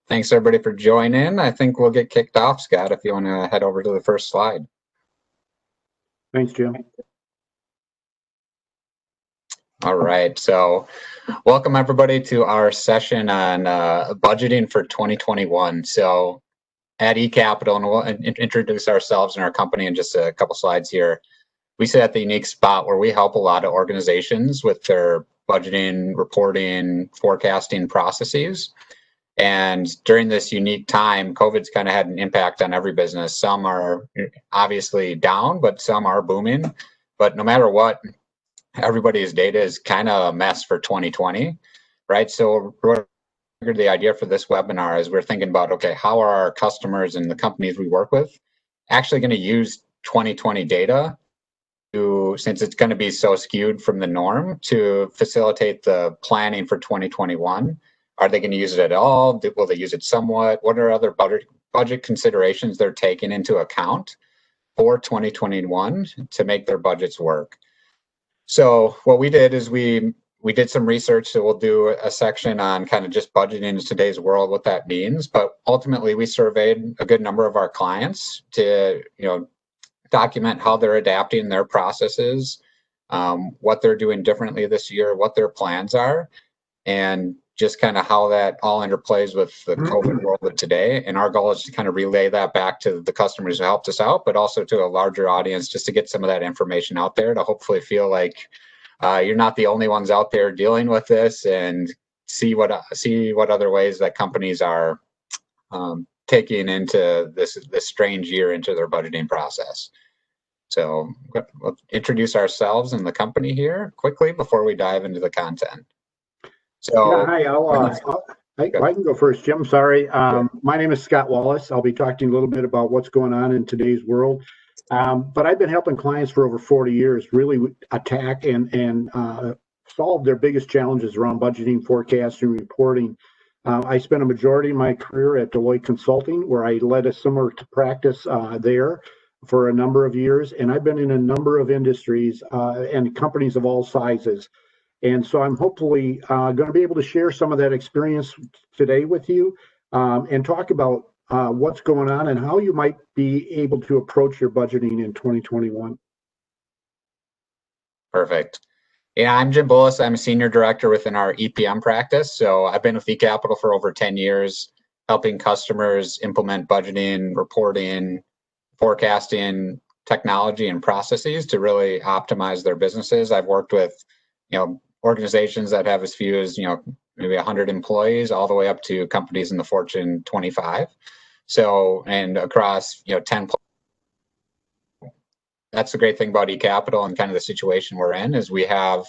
Thanks everybody for joining. I think we'll get kicked off, Scott, if you want to head over to the first slide. Thanks, Jim. All right, so welcome everybody to our session on budgeting for 2021. So at eCapital, and we'll introduce ourselves and our company in just a couple slides here. We sit at the unique spot where we help a lot of organizations with their budgeting, reporting, forecasting processes. And during this unique time, COVID's kind of had an impact on every business. Some are obviously down, but some are booming. But no matter what, everybody's data is kind of a mess for 2020, right? So the idea for this webinar is we're thinking about, okay, how are our customers and the companies we work with actually going to use 2020 data to, since it's going to be so skewed from the norm, to facilitate the planning for 2021? Are they going to use it at all? Will they use it somewhat? What are other budget considerations they're taking into account for 2021 to make their budgets work? So what we did is we did some research, so we'll do a section on kind of just budgeting in today's world, what that means. But ultimately, we surveyed a good number of our clients to, document how they're adapting their processes, what they're doing differently this year, what their plans are, and just kind of how that all interplays with the COVID world of today. And our goal is to kind of relay that back to the customers who helped us out, but also to a larger audience, just to get some of that information out there to hopefully feel like you're not the only ones out there dealing with this, and see what other ways that companies are taking into this strange year into their budgeting process. So we'll introduce ourselves and the company here quickly before we dive into the content. So yeah, hi, I can go first, Jim. Sorry. My name is Scott Wallace. I'll be talking a little bit about what's going on in today's world. But I've been helping clients for over 40 years really attack and solve their biggest challenges around budgeting, forecasting, reporting. I spent a majority of my career at Deloitte Consulting, where I led a similar practice there for a number of years. And I've been in a number of industries and companies of all sizes. And so I'm hopefully going to be able to share some of that experience today with you and talk about what's going on and how you might be able to approach your budgeting in 2021. Perfect. Yeah, I'm Jim Bullis. I'm a senior director within our EPM practice. So I've been with eCapital for over 10 years, helping customers implement budgeting, reporting, forecasting, technology, and processes to really optimize their businesses. I've worked with, organizations that have as few as, maybe 100 employees, all the way up to companies in the Fortune 25. So, and across, 10. That's the great thing about eCapital and kind of the situation we're in, is we have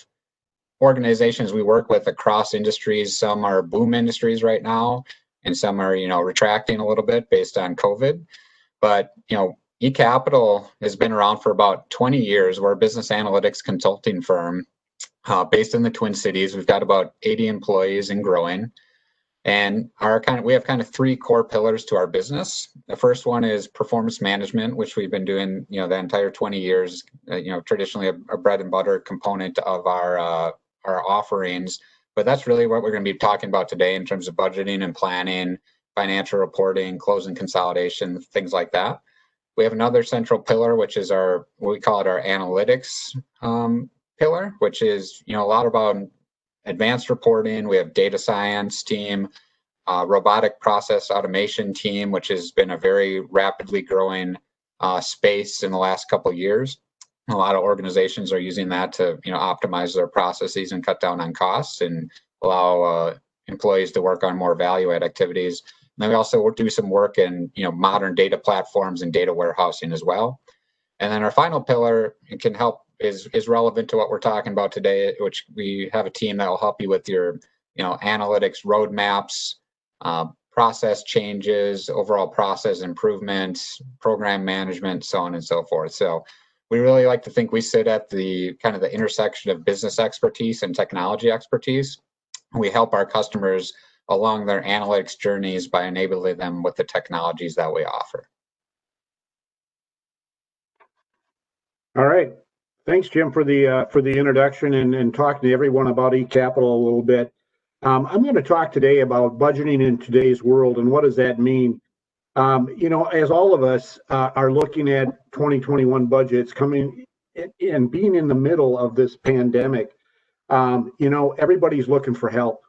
organizations we work with across industries. Some are boom industries right now, and some are, retracting a little bit based on COVID. But, eCapital has been around for about 20 years. We're a business analytics consulting firm based in the Twin Cities. We've got about 80 employees and growing. And we have kind of three core pillars to our business. The first one is performance management, which we've been doing, the entire 20 years. Traditionally a bread and butter component of our offerings. But that's really what we're going to be talking about today in terms of budgeting and planning, financial reporting, closing consolidation, things like that. We have another central pillar, which is we call it our analytics pillar, which is, a lot about advanced reporting. We have data science team, robotic process automation team, which has been a very rapidly growing space in the last couple of years. A lot of organizations are using that to, optimize their processes and cut down on costs and allow employees to work on more value-add activities. And then we also do some work in, modern data platforms and data warehousing as well. And then our final pillar can help is relevant to what we're talking about today, which we have a team that will help you with your, analytics roadmaps, process changes, overall process improvements, program management, so on and so forth. So we really like to think we sit at the kind of the intersection of business expertise and technology expertise. We help our customers along their analytics journeys by enabling them with the technologies that we offer. All right. Thanks, Jim, for the introduction and talking to everyone about eCapital a little bit. I'm going to talk today about budgeting in today's world and what does that mean. As all of us are looking at 2021 budgets coming and being in the middle of this pandemic, everybody's looking for help.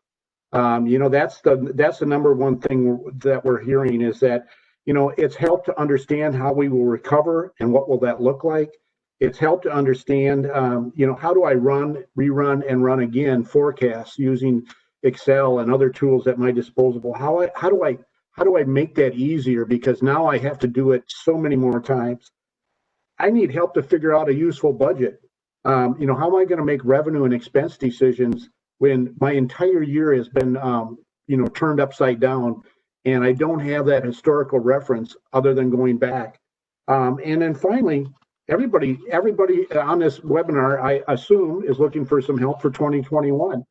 That's the number one thing that we're hearing is that, it's help to understand how we will recover and what will that look like. It's help to understand, how do I rerun, and run again forecasts using Excel and other tools at my disposal. How do I make that easier? Because now I have to do it so many more times. I need help to figure out a useful budget. How am I going to make revenue and expense decisions when my entire year has been, turned upside down, and I don't have that historical reference other than going back. And then finally, everybody on this webinar, I assume, is looking for some help for 2021.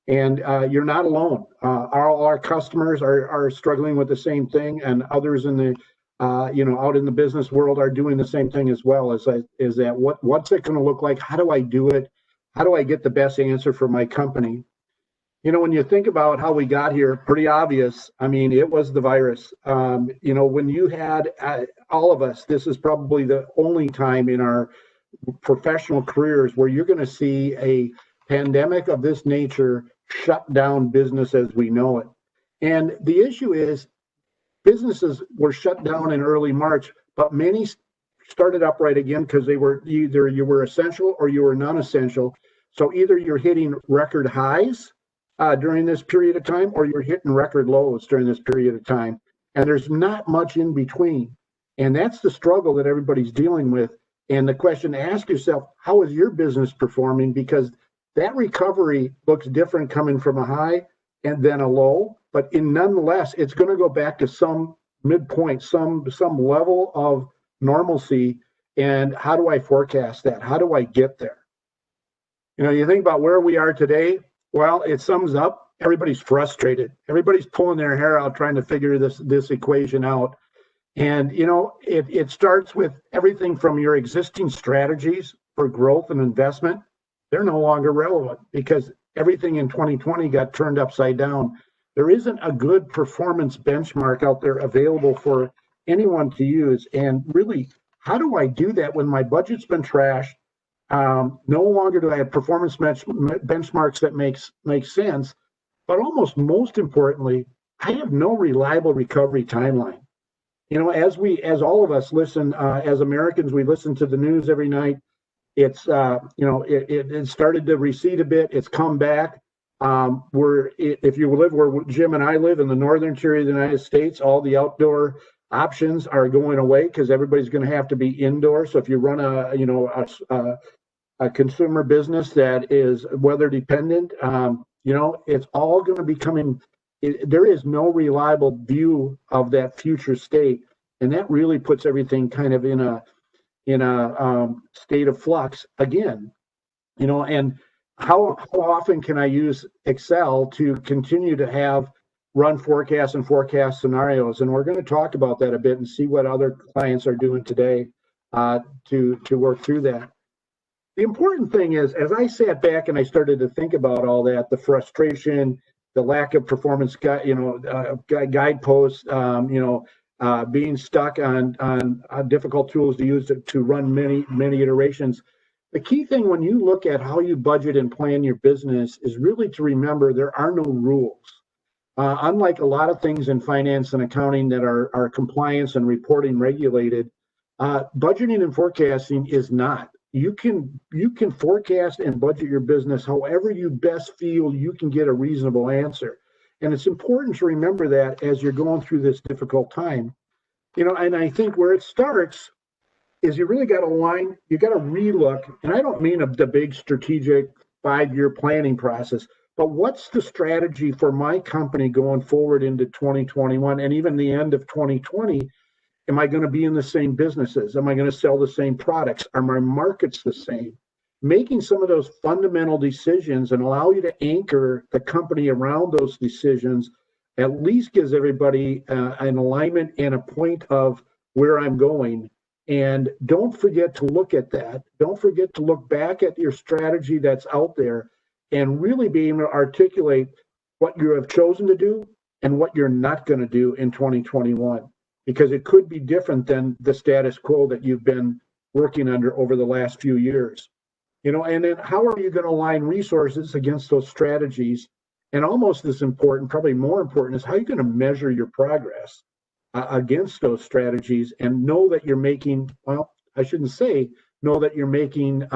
And you're not alone. All our customers are struggling with the same thing, and others in the, out in the business world are doing the same thing as well. Is that what's it going to look like? How do I do it? How do I get the best answer for my company? When you think about how we got here, pretty obvious. I mean, it was the virus. When you had all of us, this is probably the only time in our professional careers where you're going to see a pandemic of this nature shut down business as we know it. And the issue is businesses were shut down in early March, but many started up right again because they were either you were essential or you were non-essential. So either you're hitting record highs during this period of time, or you're hitting record lows during this period of time. And there's not much in between. And that's the struggle that everybody's dealing with. And the question to ask yourself, how is your business performing? Because that recovery looks different coming from a high and then a low, but nonetheless, it's going to go back to some midpoint, some level of normalcy. And how do I forecast that? How do I get there? You think about where we are today. Well, it sums up. Everybody's frustrated. Everybody's pulling their hair out trying to figure this equation out. And it starts with everything from your existing strategies for growth and investment. They're no longer relevant because everything in 2020 got turned upside down. There isn't a good performance benchmark out there available for anyone to use. And really, how do I do that when my budget's been trashed? No longer do I have performance benchmarks that make sense, but almost most importantly, I have no reliable recovery timeline. As all of us listen, as Americans, we listen to the news every night. It's it started to recede a bit. It's come back. If you live where Jim and I live in the northern tier of the United States, all the outdoor options are going away because everybody's going to have to be indoors. So if you run a consumer business that is weather dependent, it's all going to be coming. There is no reliable view of that future state, and that really puts everything kind of in a state of flux again. And how often can I use Excel to continue to run forecasts and forecast scenarios? And we're going to talk about that a bit and see what other clients are doing today to work through that. The important thing is, as I sat back and I started to think about all that, the frustration, the lack of performance, guideposts, being stuck on difficult tools to use to run many iterations. The key thing when you look at how you budget and plan your business is really to remember there are no rules. Unlike a lot of things in finance and accounting that are compliance and reporting regulated, budgeting and forecasting is not. You can forecast and budget your business however you best feel you can get a reasonable answer. And it's important to remember that as you're going through this difficult time. And I think where it starts is you really got to you got to relook, and I don't mean the big strategic 5-year planning process, but what's the strategy for my company going forward into 2021 and even the end of 2020? Am I going to be in the same businesses? Am I going to sell the same products? Are my markets the same? Making some of those fundamental decisions and allow you to anchor the company around those decisions at least gives everybody an alignment and a point of where I'm going. And don't forget to look at that. Don't forget to look back at your strategy that's out there and really be able to articulate what you have chosen to do and what you're not going to do in 2021, because it could be different than the status quo that you've been working under over the last few years. And then how are you going to align resources against those strategies? And almost as important, probably more important, is how you're going to measure your progress against those strategies and know that you're making, well, I shouldn't say know that you're making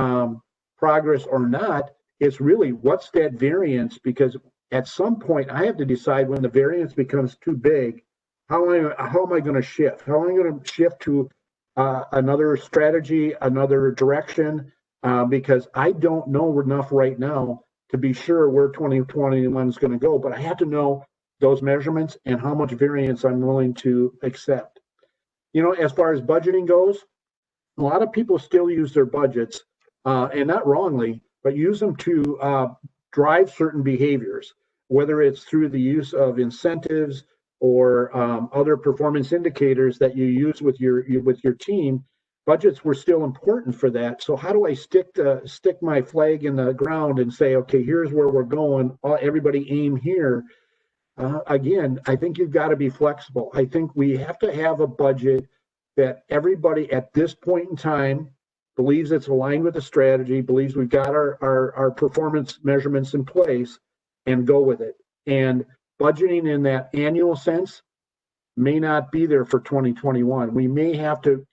progress or not. It's really what's that variance, because at some point I have to decide when the variance becomes too big, how am I going to shift? How am I going to shift to another strategy, another direction? Because I don't know enough right now to be sure where 2021 is going to go, but I have to know those measurements and how much variance I'm willing to accept. As far as budgeting goes, a lot of people still use their budgets, and not wrongly, but use them to drive certain behaviors, whether it's through the use of incentives or other performance indicators that you use with your team. Budgets were still important for that. So how do I stick my flag in the ground and say, okay, here's where we're going. Everybody aim here. Again, I think you've got to be flexible. I think we have to have a budget that everybody at this point in time believes it's aligned with the strategy, believes we've got our performance measurements in place, and go with it. And budgeting in that annual sense may not be there for 2021. We may have to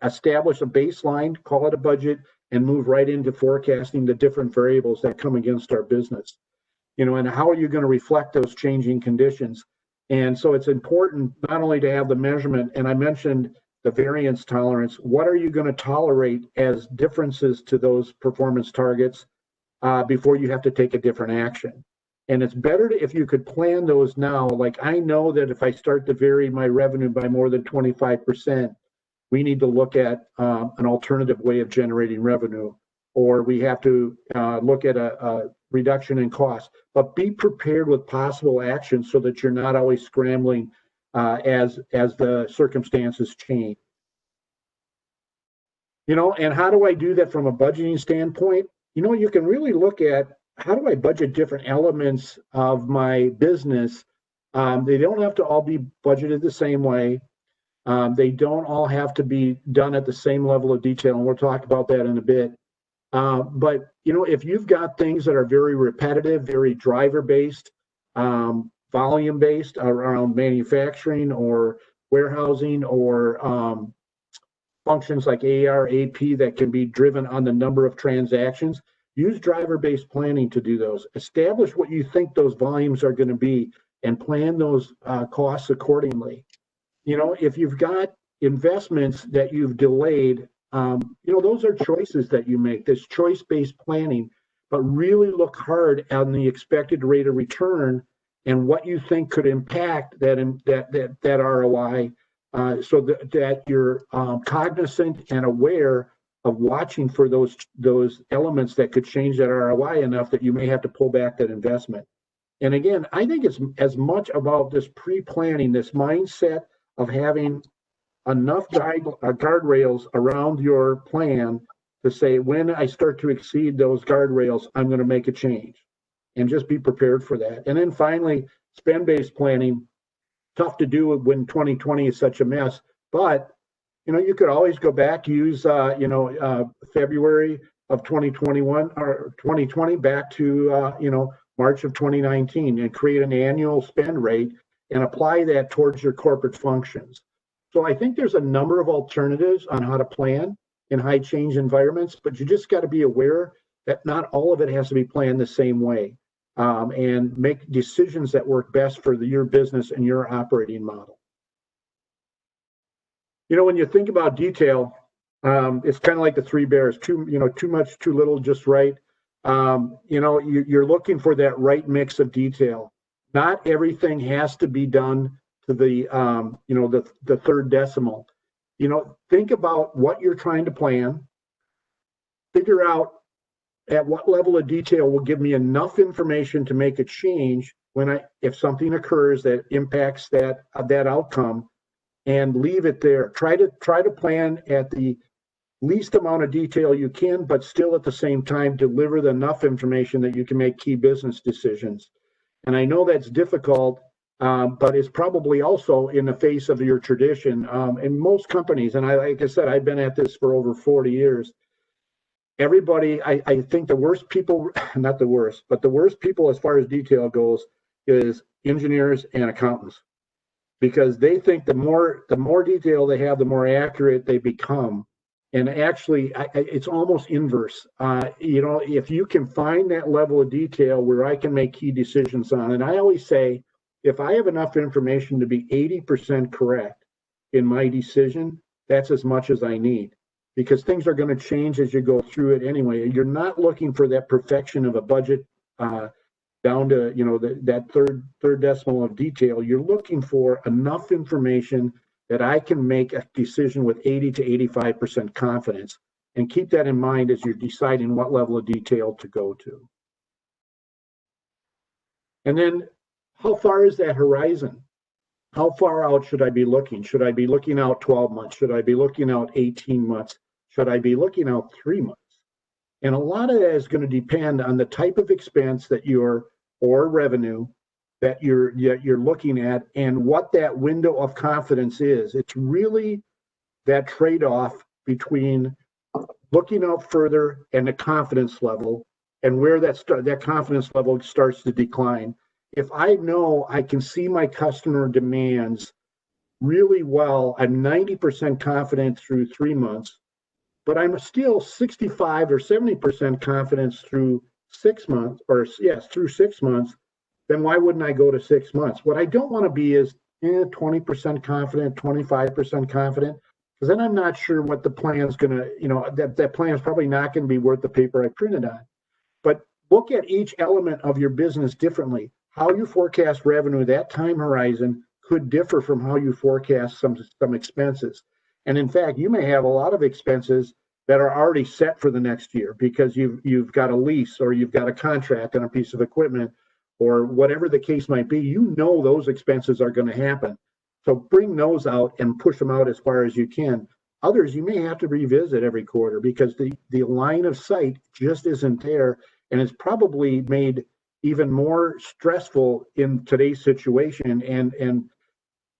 establish a baseline, call it a budget, and move right into forecasting the different variables that come against our business. And how are you going to reflect those changing conditions? And so it's important not only to have the measurement, and I mentioned the variance tolerance, what are you going to tolerate as differences to those performance targets before you have to take a different action? And it's better if you could plan those now. Like, I know that if I start to vary my revenue by more than 25%, we need to look at an alternative way of generating revenue, or we have to look at a reduction in cost. But be prepared with possible actions so that you're not always scrambling as the circumstances change. And how do I do that from a budgeting standpoint? You can really look at, how do I budget different elements of my business? They don't have to all be budgeted the same way. They don't all have to be done at the same level of detail, and we'll talk about that in a bit. But if you've got things that are very repetitive, very driver-based, volume-based around manufacturing or warehousing, or functions like AR, AP that can be driven on the number of transactions, use driver-based planning to do those. Establish what you think those volumes are going to be and plan those costs accordingly. If you've got investments that you've delayed, those are choices that you make. This choice-based planning, but really look hard on the expected rate of return and what you think could impact that ROI, so that you're cognizant and aware of watching for those elements that could change that ROI enough that you may have to pull back that investment. And again, I think it's as much about this pre-planning, this mindset of having enough guardrails around your plan to say, when I start to exceed those guardrails, I'm going to make a change, and just be prepared for that. And then finally, spend-based planning, tough to do when 2020 is such a mess, but you could always go back, use February of 2021 or 2020 back to March of 2019, and create an annual spend rate and apply that towards your corporate functions. So I think there's a number of alternatives on how to plan in high change environments, but you just got to be aware that not all of it has to be planned the same way, and make decisions that work best for your business and your operating model. When you think about detail, it's kind of like the three bears: too much, too little, just right. You're looking for that right mix of detail. Not everything has to be done to the third decimal. Think about what you're trying to plan. Figure out at what level of detail will give me enough information to make a change if something occurs that impacts that outcome, and leave it there. Try to plan at the least amount of detail you can, but still at the same time deliver enough information that you can make key business decisions. And I know that's difficult, but it's probably also in the face of your tradition. In most companies, and like I said, I've been at this for over 40 years. Everybody, I think the worst people, not the worst, but the worst people as far as detail goes is engineers and accountants, because they think the more detail they have, the more accurate they become. And actually, it's almost inverse. If you can find that level of detail where I can make key decisions on, and I always say, if I have enough information to be 80% correct in my decision, that's as much as I need, because things are going to change as you go through it anyway. You're not looking for that perfection of a budget down to that third decimal of detail. You're looking for enough information that I can make a decision with 80 to 85% confidence, and keep that in mind as you're deciding what level of detail to go to. And then, how far is that horizon? How far out should I be looking? Should I be looking out 12 months? Should I be looking out 18 months? Should I be looking out 3 months? And a lot of that is going to depend on the type of expense that or revenue that you're looking at, and what that window of confidence is. It's really that trade-off between looking out further and the confidence level, and where that confidence level starts to decline. If I know I can see my customer demands really well, I'm 90% confident through 3 months, but I'm still 65 or 70% confidence through 6 months, through 6 months, then why wouldn't I go to 6 months? What I don't want to be is 20% confident, 25% confident, because then I'm not sure what the plan's going to, that plan is probably not going to be worth the paper I printed on. But look at each element of your business differently. How you forecast revenue, that time horizon could differ from how you forecast some expenses. And in fact, you may have a lot of expenses that are already set for the next year, because you've got a lease, or you've got a contract on a piece of equipment, or whatever the case might be. Those expenses are going to happen. So bring those out and push them out as far as you can. Others you may have to revisit every quarter, because the line of sight just isn't there, and it's probably made even more stressful in today's situation, and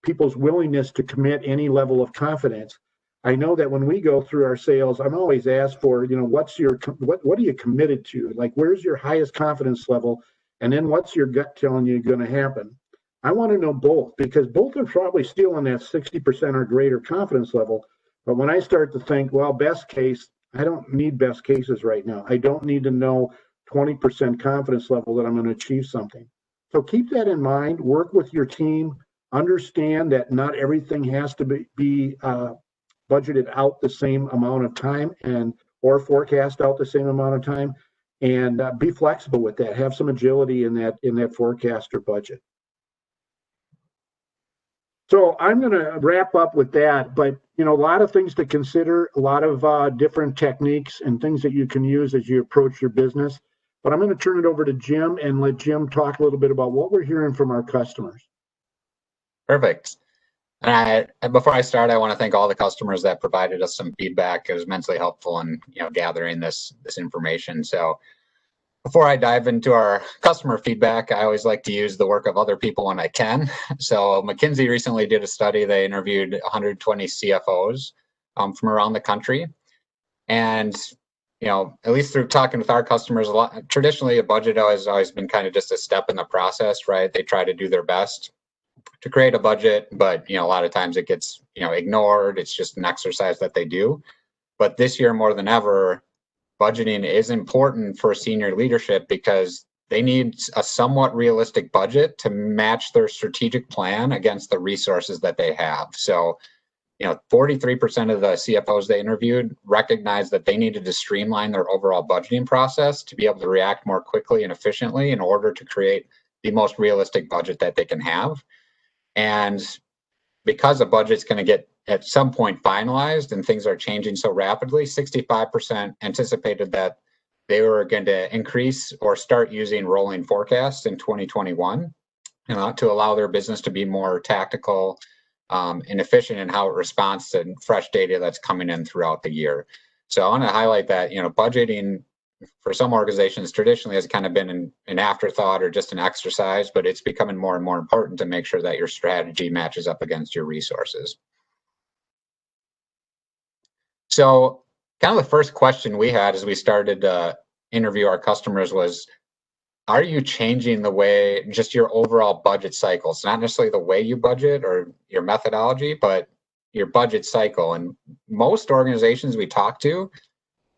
people's willingness to commit any level of confidence. I know that when we go through our sales, I'm always asked for, what are you committed to? Like, where's your highest confidence level? And then what's your gut telling you going to happen? I want to know both, because both are probably still on that 60% or greater confidence level. But when I start to think, well, best case, I don't need best cases right now. I don't need to know 20% confidence level that I'm going to achieve something. So keep that in mind, work with your team, understand that not everything has to be budgeted out the same amount of time, or forecast out the same amount of time, and be flexible with that. Have some agility in that forecast or budget. So I'm going to wrap up with that, but a lot of things to consider, a lot of different techniques and things that you can use as you approach your business. But I'm going to turn it over to Jim and let Jim talk a little bit about what we're hearing from our customers. Perfect. And before I start, I want to thank all the customers that provided us some feedback. It was immensely helpful in gathering this information. So before I dive into our customer feedback, I always like to use the work of other people when I can. So McKinsey recently did a study. They interviewed 120 CFOs from around the country. And at least through talking with our customers, traditionally a budget has always been kind of just a step in the process, right? They try to do their best to create a budget, but a lot of times it gets ignored. It's just an exercise that they do. But this year more than ever, budgeting is important for senior leadership, because they need a somewhat realistic budget to match their strategic plan against the resources that they have. So 43% of the CFOs they interviewed recognized that they needed to streamline their overall budgeting process to be able to react more quickly and efficiently in order to create the most realistic budget that they can have. And because a budget's going to get at some point finalized and things are changing so rapidly, 65% anticipated that they were going to increase or start using rolling forecasts in 2021 to allow their business to be more tactical and efficient in how it responds to fresh data that's coming in throughout the year. So I want to highlight that budgeting for some organizations traditionally has kind of been an afterthought or just an exercise, but it's becoming more and more important to make sure that your strategy matches up against your resources. So kind of the first question we had as we started to interview our customers was, are you changing the way, just your overall budget cycles, not necessarily the way you budget or your methodology, but your budget cycle? And most organizations we talk to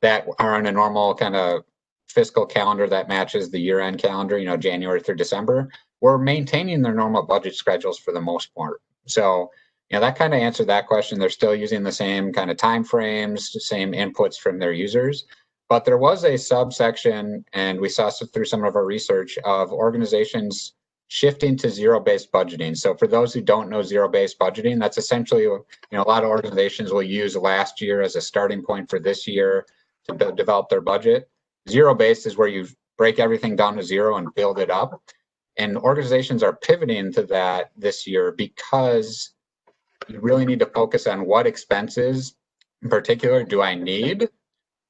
that are on a normal kind of fiscal calendar that matches the year-end calendar, January through December, we're maintaining their normal budget schedules for the most part. So, that kind of answered that question. They're still using the same kind of time frames, the same inputs from their users. But there was a subsection, and we saw through some of our research, of organizations shifting to zero-based budgeting. So for those who don't know zero-based budgeting, that's essentially, a lot of organizations will use last year as a starting point for this year to develop their budget. Zero-based is where you break everything down to zero and build it up. And organizations are pivoting to that this year because you really need to focus on what expenses in particular do I need.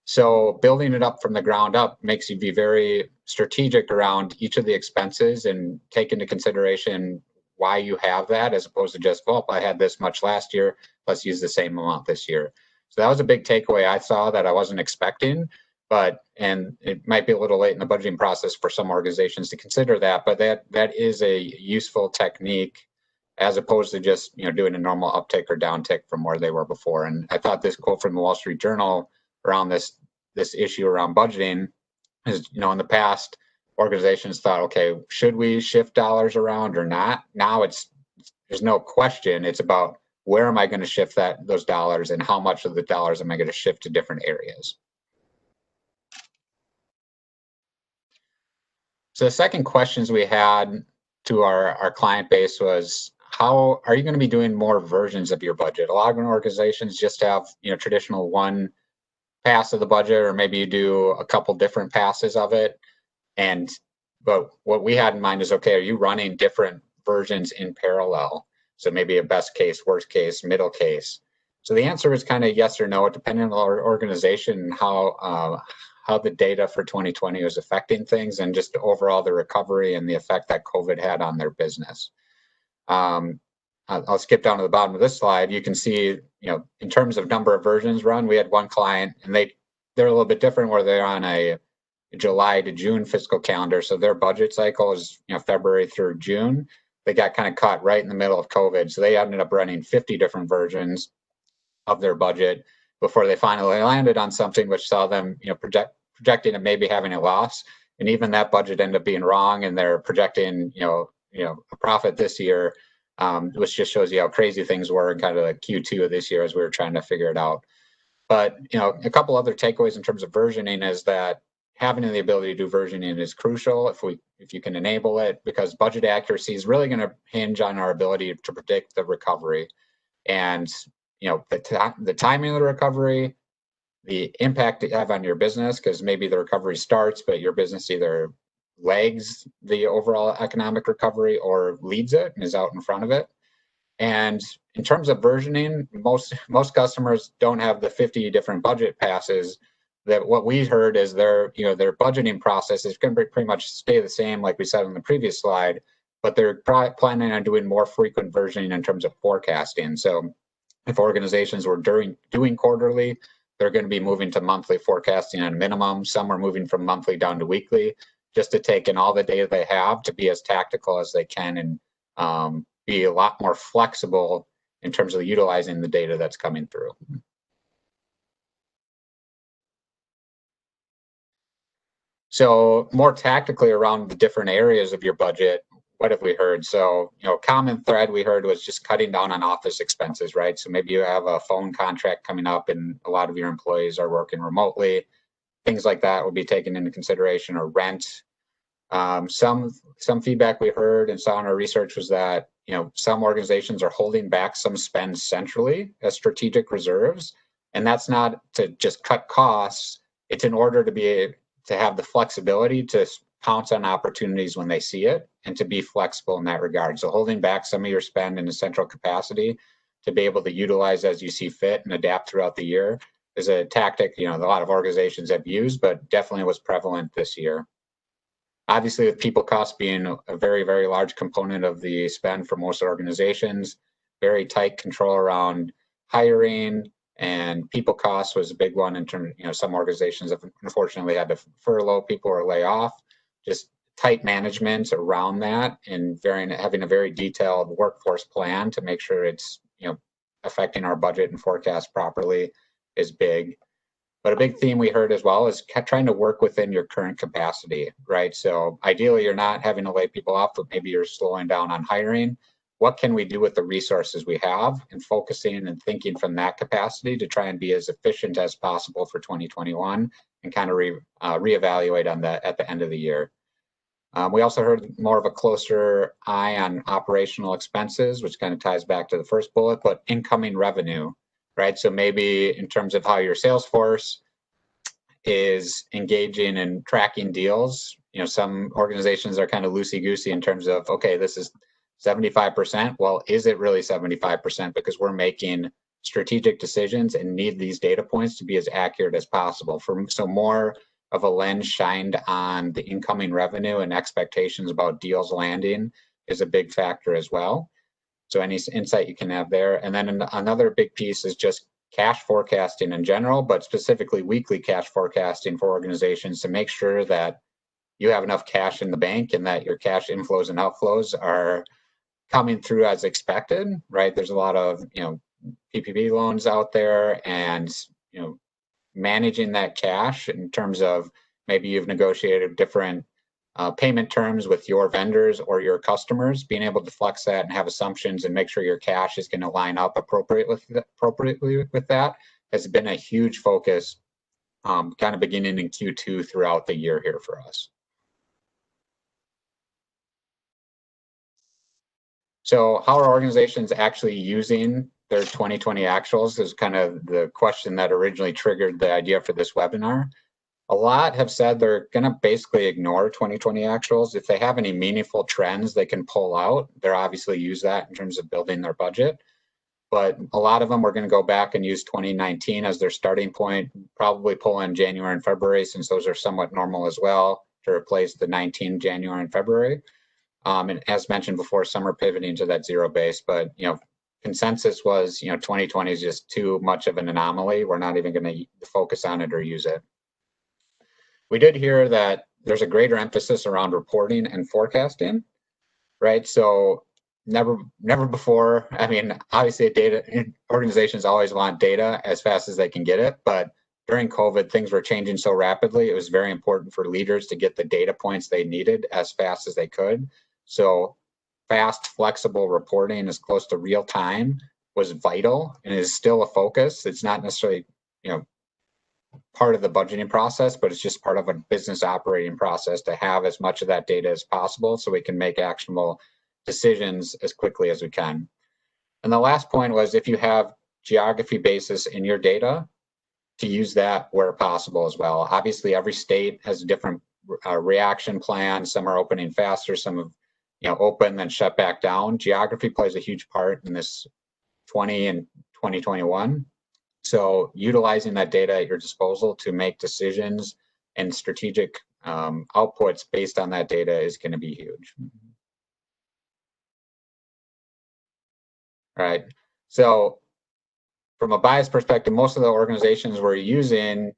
So building it up from the ground up makes you be very strategic around each of the expenses and take into consideration why you have that, as opposed to just, well, I had this much last year, let's use the same amount this year. So that was a big takeaway I saw that I wasn't expecting, and it might be a little late in the budgeting process for some organizations to consider that, but that is a useful technique as opposed to just, doing a normal uptick or downtick from where they were before. And I thought this quote from the Wall Street Journal around this issue around budgeting is, in the past, organizations thought, okay, should we shift dollars around or not? Now there's no question. It's about where am I going to shift those dollars and how much of the dollars am I going to shift to different areas. So the second questions we had to our client base was, how are you going to be doing more versions of your budget? A lot of organizations just have, traditional one pass of the budget, or maybe you do a couple different passes of it. But what we had in mind is, okay, are you running different versions in parallel? So maybe a best case, worst case, middle case. So the answer is kind of yes or no, depending on our organization and how the data for 2020 was affecting things, and just overall the recovery and the effect that COVID had on their business. I'll skip down to the bottom of this slide. You can see, in terms of number of versions run, we had one client, and they're a little bit different, where they're on a July to June fiscal calendar. So their budget cycle is, February through June. They got kind of caught right in the middle of COVID. So they ended up running 50 different versions of their budget before they finally landed on something which saw them, projecting and maybe having a loss. And even that budget ended up being wrong, and they're projecting, a profit this year, which just shows you how crazy things were in kind of the Q2 of this year as we were trying to figure it out. But, a couple other takeaways in terms of versioning is that having the ability to do versioning is crucial if you can enable it, because budget accuracy is really going to hinge on our ability to predict the recovery. And, the timing of the recovery, the impact it have on your business, because maybe the recovery starts, but your business either lags the overall economic recovery or leads it and is out in front of it. And in terms of versioning, most customers don't have the 50 different budget passes. That what we heard is their budgeting process is going to pretty much stay the same, like we said on the previous slide, but they're planning on doing more frequent versioning in terms of forecasting. So if organizations were doing quarterly, they're going to be moving to monthly forecasting at a minimum. Some are moving from monthly down to weekly, just to take in all the data they have to be as tactical as they can and be a lot more flexible in terms of utilizing the data that's coming through. So more tactically around the different areas of your budget, what have we heard? So, common thread we heard was just cutting down on office expenses, right? So maybe you have a phone contract coming up and a lot of your employees are working remotely. Things like that will be taken into consideration, or rent. Some feedback we heard and saw in our research was that, some organizations are holding back some spend centrally as strategic reserves. And that's not to just cut costs. It's in order to have the flexibility to pounce on opportunities when they see it and to be flexible in that regard. So holding back some of your spend in a central capacity to be able to utilize as you see fit and adapt throughout the year is a tactic, a lot of organizations have used, but definitely was prevalent this year. Obviously, with people costs being a very, very large component of the spend for most organizations, very tight control around hiring and people costs was a big one in terms, some organizations have unfortunately had to furlough people or lay off. Just tight management around that and having a very detailed workforce plan to make sure it's, affecting our budget and forecast properly is big. But a big theme we heard as well is trying to work within your current capacity, right? So ideally, you're not having to lay people off, but maybe you're slowing down on hiring. What can we do with the resources we have, and focusing and thinking from that capacity to try and be as efficient as possible for 2021 and kind of reevaluate on that at the end of the year. We also heard more of a closer eye on operational expenses, which kind of ties back to the first bullet, but incoming revenue, right? So maybe in terms of how your sales force is engaging and tracking deals, some organizations are kind of loosey-goosey in terms of, okay, this is 75%. Well, is it really 75%? Because we're making strategic decisions and need these data points to be as accurate as possible. So more of a lens shined on the incoming revenue and expectations about deals landing is a big factor as well. So any insight you can have there. And then another big piece is just cash forecasting in general, but specifically weekly cash forecasting for organizations to make sure that you have enough cash in the bank and that your cash inflows and outflows are coming through as expected, right? There's a lot of, PPP loans out there, and, managing that cash in terms of maybe you've negotiated different payment terms with your vendors or your customers, being able to flex that and have assumptions and make sure your cash is going to line up appropriately with that has been a huge focus kind of beginning in Q2 throughout the year here for us. So how are organizations actually using their 2020 actuals is kind of the question that originally triggered the idea for this webinar. A lot have said they're going to basically ignore 2020 actuals. If they have any meaningful trends they can pull out, they'll obviously use that in terms of building their budget. But a lot of them are going to go back and use 2019 as their starting point, probably pull in January and February, since those are somewhat normal as well, to replace the 19 January and February. And as mentioned before, some are pivoting to that zero base, but consensus was 2020 is just too much of an anomaly. We're not even going to focus on it or use it. We did hear that there's a greater emphasis around reporting and forecasting, right? So never before. I mean, obviously, organizations always want data as fast as they can get it, but during COVID, things were changing so rapidly. It was very important for leaders to get the data points they needed as fast as they could. So fast, flexible reporting as close to real time was vital and is still a focus. It's not necessarily, part of the budgeting process, but it's just part of a business operating process to have as much of that data as possible so we can make actionable decisions as quickly as we can. And the last point was, if you have geography basis in your data, to use that where possible as well. Obviously, every state has a different reaction plan. Some are opening faster, some have open then shut back down. Geography plays a huge part in this 20 and 2021. So utilizing that data at your disposal to make decisions and strategic outputs based on that data is going to be huge. All right. So from a bias perspective, most of the organizations are using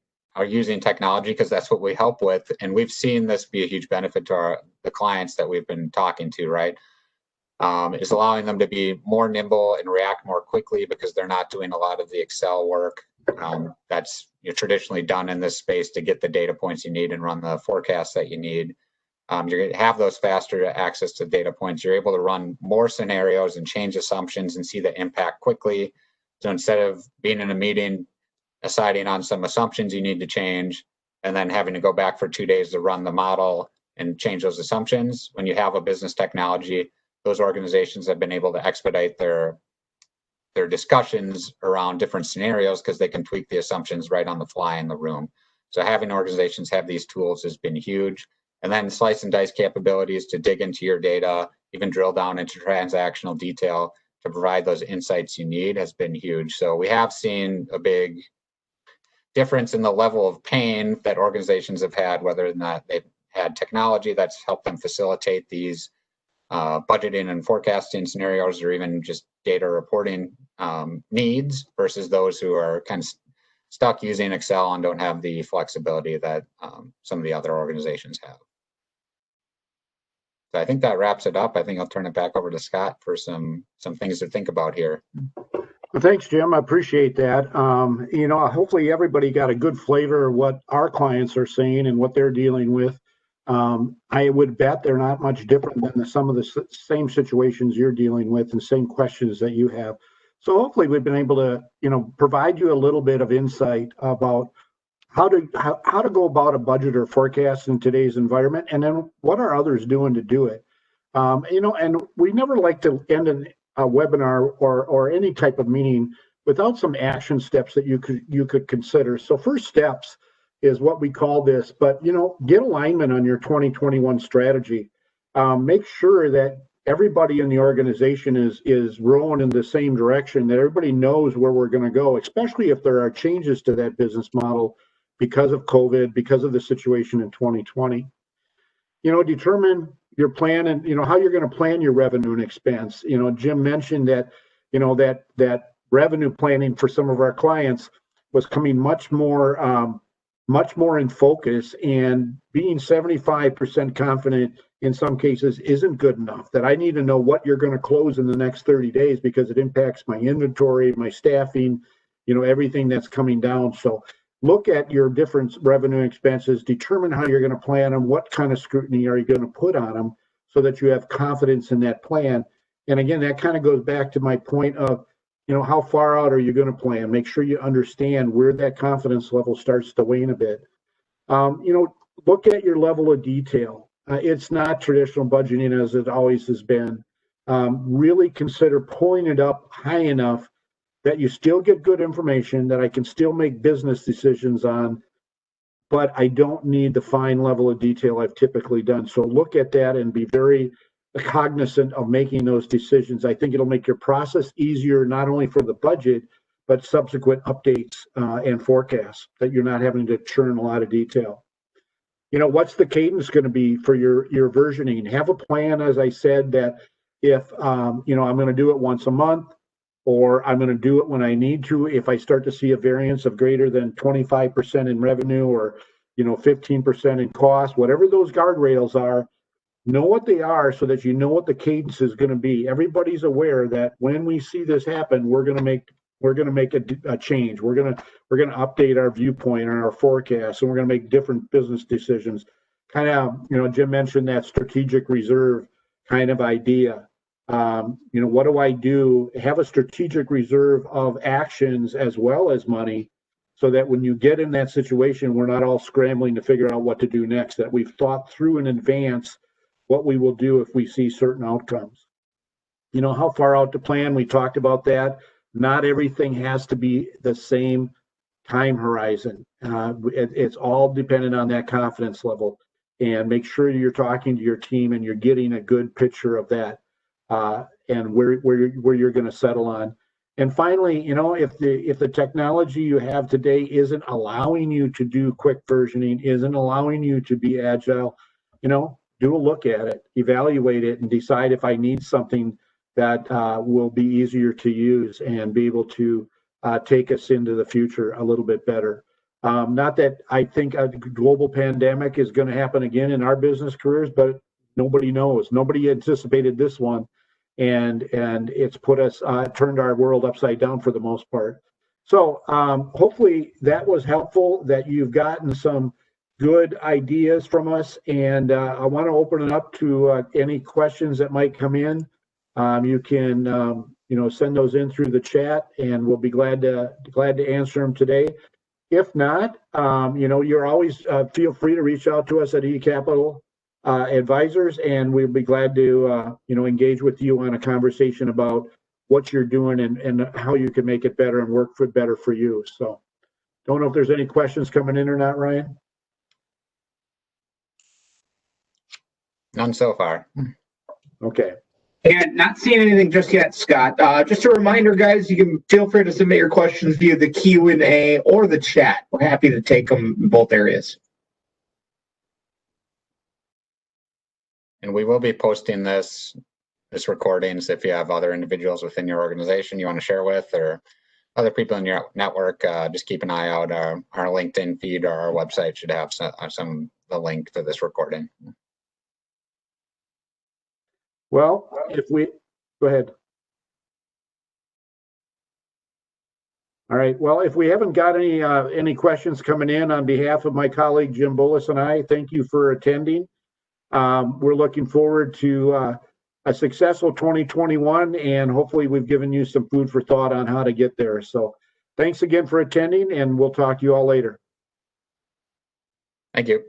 technology because that's what we help with. And we've seen this be a huge benefit to the clients that we've been talking to, right? It's allowing them to be more nimble and react more quickly because they're not doing a lot of the Excel work that's traditionally done in this space to get the data points you need and run the forecasts that you need. You're going to have those faster access to data points. You're able to run more scenarios and change assumptions and see the impact quickly. So instead of being in a meeting, deciding on some assumptions you need to change, and then having to go back for 2 days to run the model and change those assumptions, when you have a business technology, those organizations have been able to expedite their discussions around different scenarios because they can tweak the assumptions right on the fly in the room. So having organizations have these tools has been huge. And then slice and dice capabilities to dig into your data, even drill down into transactional detail to provide those insights you need has been huge. So we have seen a big difference in the level of pain that organizations have had, whether or not they've had technology that's helped them facilitate these budgeting and forecasting scenarios, or even just data reporting needs, versus those who are kind of stuck using Excel and don't have the flexibility that some of the other organizations have. So I think that wraps it up. I think I'll turn it back over to Scott for some things to think about here. Well, thanks, Jim. I appreciate that. Hopefully everybody got a good flavor of what our clients are saying and what they're dealing with. I would bet they're not much different than some of the same situations you're dealing with and same questions that you have. So hopefully we've been able to, provide you a little bit of insight about how to go about a budget or forecast in today's environment, and then what are others doing to do it. And we never like to end a webinar or any type of meeting without some action steps that you could consider. So first steps is what we call this, but get alignment on your 2021 strategy. Make sure that everybody in the organization is rowing in the same direction, that everybody knows where we're going to go, especially if there are changes to that business model because of COVID, because of the situation in 2020. Determine your plan and how you're going to plan your revenue and expense. Jim mentioned that that revenue planning for some of our clients was coming much more in focus, and being 75% confident in some cases isn't good enough. That I need to know what you're going to close in the next 30 days because it impacts my inventory, my staffing, everything that's coming down. So look at your different revenue expenses, determine how you're going to plan them, what kind of scrutiny are you going to put on them so that you have confidence in that plan. And again, that kind of goes back to my point of, how far out are you going to plan? Make sure you understand where that confidence level starts to wane a bit. Look at your level of detail. It's not traditional budgeting as it always has been. Really consider pulling it up high enough that you still get good information, that I can still make business decisions on, but I don't need the fine level of detail I've typically done. So look at that and be very cognizant of making those decisions. I think it'll make your process easier, not only for the budget, but subsequent updates and forecasts, that you're not having to churn a lot of detail. What's the cadence going to be for your versioning? Have a plan, as I said, that if, I'm going to do it once a month, or I'm going to do it when I need to. If I start to see a variance of greater than 25% in revenue, or 15% in cost, whatever those guardrails are, know what they are so that you know what the cadence is going to be. Everybody's aware that when we see this happen, we're going to make a change. We're going to update our viewpoint and our forecast, and we're going to make different business decisions. Kind of, Jim mentioned that strategic reserve kind of idea. What do I do? Have a strategic reserve of actions as well as money, so that when you get in that situation, we're not all scrambling to figure out what to do next, that we've thought through in advance what we will do if we see certain outcomes. How far out to plan? We talked about that. Not everything has to be the same time horizon. It's all dependent on that confidence level, and make sure you're talking to your team and you're getting a good picture of that. And where you're going to settle on. And finally, if the technology you have today isn't allowing you to do quick versioning, isn't allowing you to be agile, do a look at it, evaluate it, and decide if I need something that will be easier to use and be able to take us into the future a little bit better. Not that I think a global pandemic is going to happen again in our business careers, but nobody knows. Nobody anticipated this one. And it's put us, turned our world upside down for the most part. So hopefully that was helpful, that you've gotten some good ideas from us. And I want to open it up to any questions that might come in. You can, send those in through the chat, and we'll be glad to answer them today. If not, you're always feel free to reach out to us at eCapital Advisors, and we'll be glad to engage with you on a conversation about what you're doing and how you can make it better and work better for you. So don't know if there's any questions coming in or not, Ryan. None so far. Okay. And not seeing anything just yet, Scott. Just a reminder, guys, you can feel free to submit your questions via the Q&A or the chat. We're happy to take them in both areas. And we will be posting this recordings if you have other individuals within your organization you want to share with, or other people in your network. Just keep an eye out. Our LinkedIn feed or our website should have the link to this recording. Well, go ahead. All right. Well, if we haven't got any questions coming in, on behalf of my colleague Jim Bullis and I, thank you for attending. We're looking forward to a successful 2021, and hopefully we've given you some food for thought on how to get there. So thanks again for attending, and we'll talk to you all later. Thank you.